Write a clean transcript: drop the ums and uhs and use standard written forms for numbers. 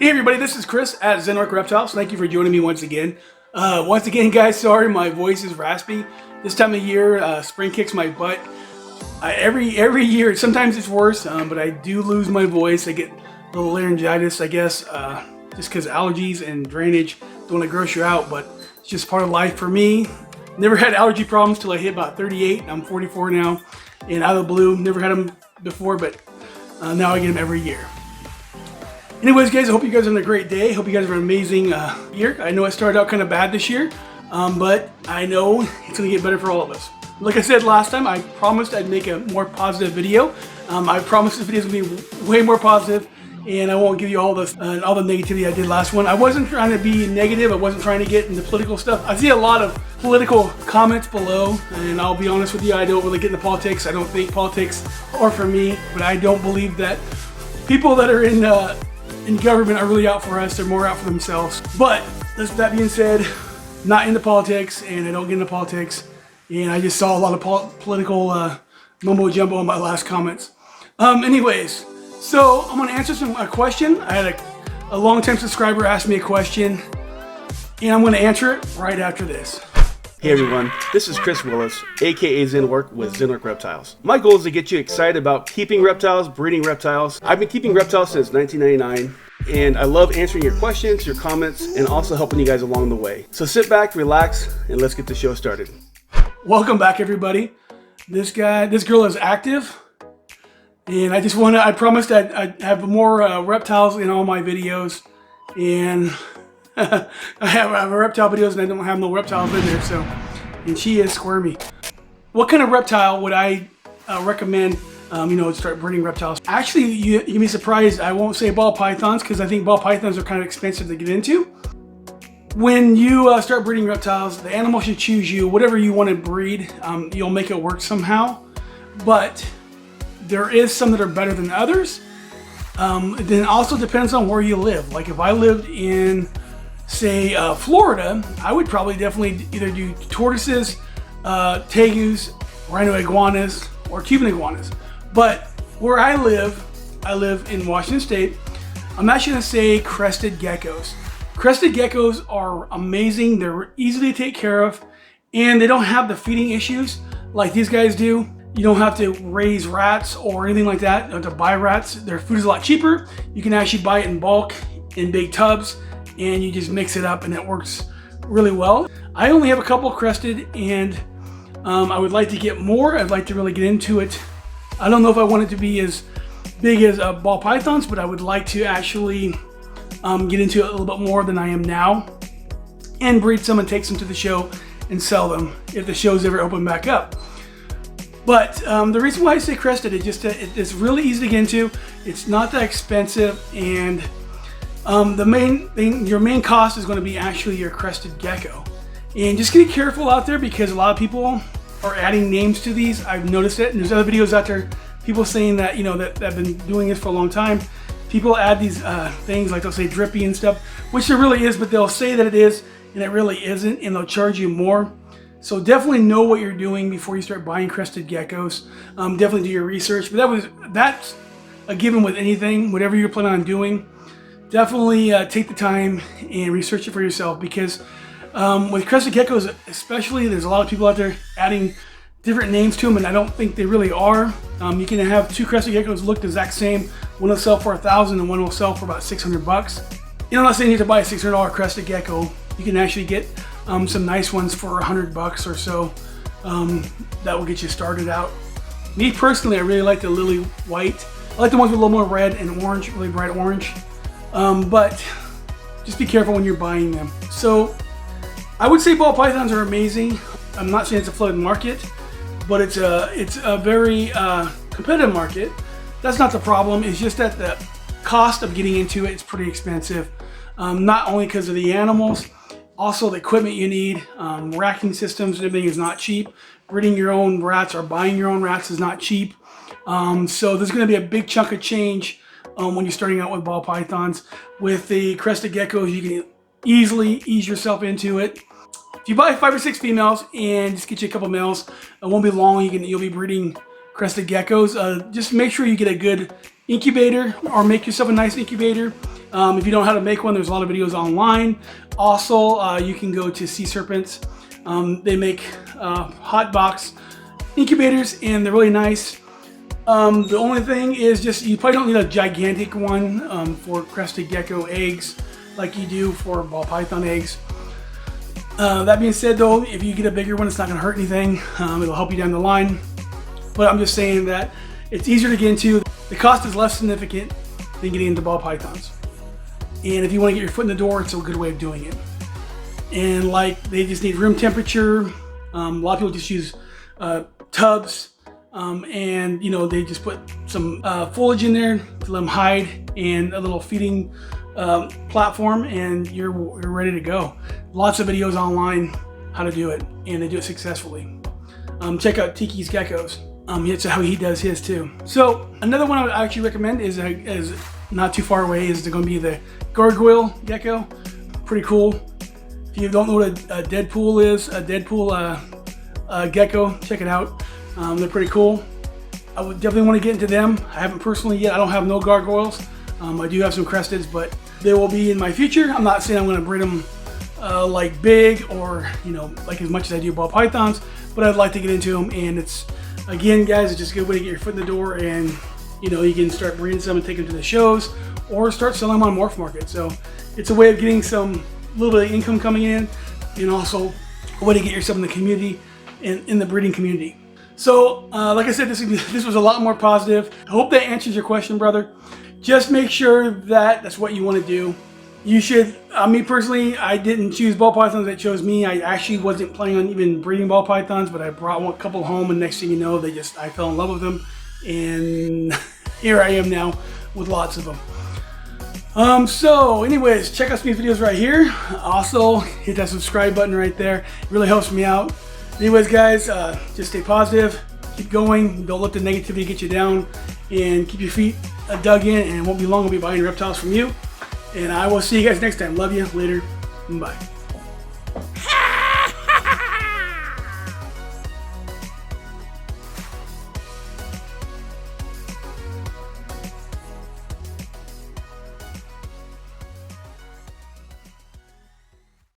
Hey everybody, this is Chris at Zenark Reptiles. Thank you for joining me once again. Guys, sorry my voice is raspy. This time of year, spring kicks my butt. Every year, sometimes it's worse, but I do lose my voice. I get a little laryngitis, I guess, just because allergies and drainage don't want to gross you out, but it's just part of life for me. Never had allergy problems till I hit about 38. I'm 44 now, and out of the blue, never had them before, but now I get them every year. Anyways, guys, I hope you guys are having a great day. Hope you guys have an amazing year. I know it started out kind of bad this year, but I know it's going to get better for all of us. Like I said last time, I promised I'd make a more positive video. I promised this video is going to be way more positive, and I won't give you all the negativity I did last one. I wasn't trying to be negative. I wasn't trying to get into political stuff. I see a lot of political comments below, and I'll be honest with you, I don't really get into politics. I don't think politics are for me, but I don't believe that people that are in government are really out for us. They're more out for themselves. But that being said, not into politics, and I don't get into politics. And I just saw a lot of political mumbo jumbo in my last comments. Anyways, so I'm gonna answer a question. I had a long-time subscriber ask me a question, and I'm gonna answer it right after this. Hey everyone, this is Chris Willis, aka Zenark with Zenark Reptiles. My goal is to get you excited about keeping reptiles, breeding reptiles. I've been keeping reptiles since 1999, and I love answering your questions, your comments, and also helping you guys along the way. So sit back, relax, and let's get the show started. Welcome back, everybody. This girl is active, and I promised I'd have more reptiles in all my videos, and I have reptile videos and I don't have no reptiles in there, so, and she is squirmy. What kind of reptile would I recommend, start breeding reptiles? Actually, you'd be surprised. I won't say ball pythons because I think ball pythons are kind of expensive to get into. When you start breeding reptiles, the animal should choose you. Whatever you want to breed, you'll make it work somehow. But there is some that are better than others. Then it also depends on where you live. Like if I lived in, say, Florida, I would probably definitely either do tortoises, tegus, rhino iguanas, or Cuban iguanas. But where I live in Washington State, I'm actually going to say crested geckos. Crested geckos are amazing. They're easy to take care of, and they don't have the feeding issues like these guys do. You don't have to raise rats or anything like that. You don't have to buy rats. Their food is a lot cheaper. You can actually buy it in bulk in big tubs, and you just mix it up and it works really well. I only have a couple crested, and I would like to get more. I'd like to really get into it. I don't know if I want it to be as big as ball pythons, but I would like to actually get into it a little bit more than I am now and breed some and take some to the show and sell them if the show's ever open back up. But the reason why I say crested is just that it's really easy to get into. It's not that expensive, and the main thing, your main cost is going to be actually your crested gecko. And just be careful out there because a lot of people are adding names to these. I've noticed it, and there's other videos out there, people saying that, that have been doing this for a long time. People add these things like they'll say drippy and stuff, which there really is, but they'll say that it is, and it really isn't, and they'll charge you more. So definitely know what you're doing before you start buying crested geckos. Definitely do your research, but that's a given with anything, whatever you're planning on doing. Definitely take the time and research it for yourself, because with crested geckos especially, there's a lot of people out there adding different names to them, and I don't think they really are. You can have two crested geckos look the exact same. One will sell for $1,000 and one will sell for about $600. And I'm not saying you have to buy a $600 crested gecko. You can actually get some nice ones for $100 or so. That will get you started out. Me personally, I really like the lily white. I like the ones with a little more red and orange, really bright orange. But just be careful when you're buying them. So I would say ball pythons are amazing. I'm not saying it's a flooded market, but it's a very competitive market. That's not the problem. It's just that the cost of getting into it is pretty expensive. Not only because of the animals, also the equipment you need. Racking systems and everything is not cheap. Breeding your own rats or buying your own rats is not cheap. So there's going to be a big chunk of change when you're starting out with ball pythons. With the crested geckos, you can easily ease yourself into it. If you buy 5 or 6 females and just get you a couple males, it won't be long. You'll be breeding crested geckos. Just make sure you get a good incubator, or make yourself a nice incubator If you don't know how to make one, there's a lot of videos online. Also, you can go to Sea Serpents. They make hot box incubators, and they're really nice. The only thing is just you probably don't need a gigantic one for crested gecko eggs like you do for ball python eggs. That being said though, if you get a bigger one, it's not going to hurt anything. It'll help you down the line. But I'm just saying that it's easier to get into. The cost is less significant than getting into ball pythons. And if you want to get your foot in the door, it's a good way of doing it. And like, they just need room temperature. A lot of people just use tubs. And you know, they just put some foliage in there to let them hide, and a little feeding platform, and you're ready to go. Lots of videos online how to do it, and they do it successfully. Check out Tiki's Geckos. That's how he does his too. So another one I would actually recommend is not too far away, is going to be the gargoyle gecko. Pretty cool. If you don't know what a Deadpool is, a Deadpool gecko, check it out. They're pretty cool. I would definitely want to get into them. I haven't personally yet. I don't have no gargoyles. I do have some cresteds, but they will be in my future. I'm not saying I'm going to breed them like big, or you know, like as much as I do ball pythons, but I'd like to get into them. And it's, again guys, it's just a good way to get your foot in the door, and you know, you can start breeding some and take them to the shows, or start selling them on Morph Market. So it's a way of getting some little bit of income coming in, and also a way to get yourself in the community, in the breeding community. So, like I said, this was a lot more positive. I hope that answers your question, brother. Just make sure that that's what you want to do. You should, me personally, I didn't choose ball pythons, that chose me. I actually wasn't planning on even breeding ball pythons, but I brought a couple home, and next thing you know, I fell in love with them. And here I am now with lots of them. So anyways, check out some of these videos right here. Also, hit that subscribe button right there. It really helps me out. Anyways, guys, just stay positive, keep going, don't let the negativity get you down, and keep your feet dug in, and it won't be long, I'll be buying reptiles from you. And I will see you guys next time. Love you, later, bye.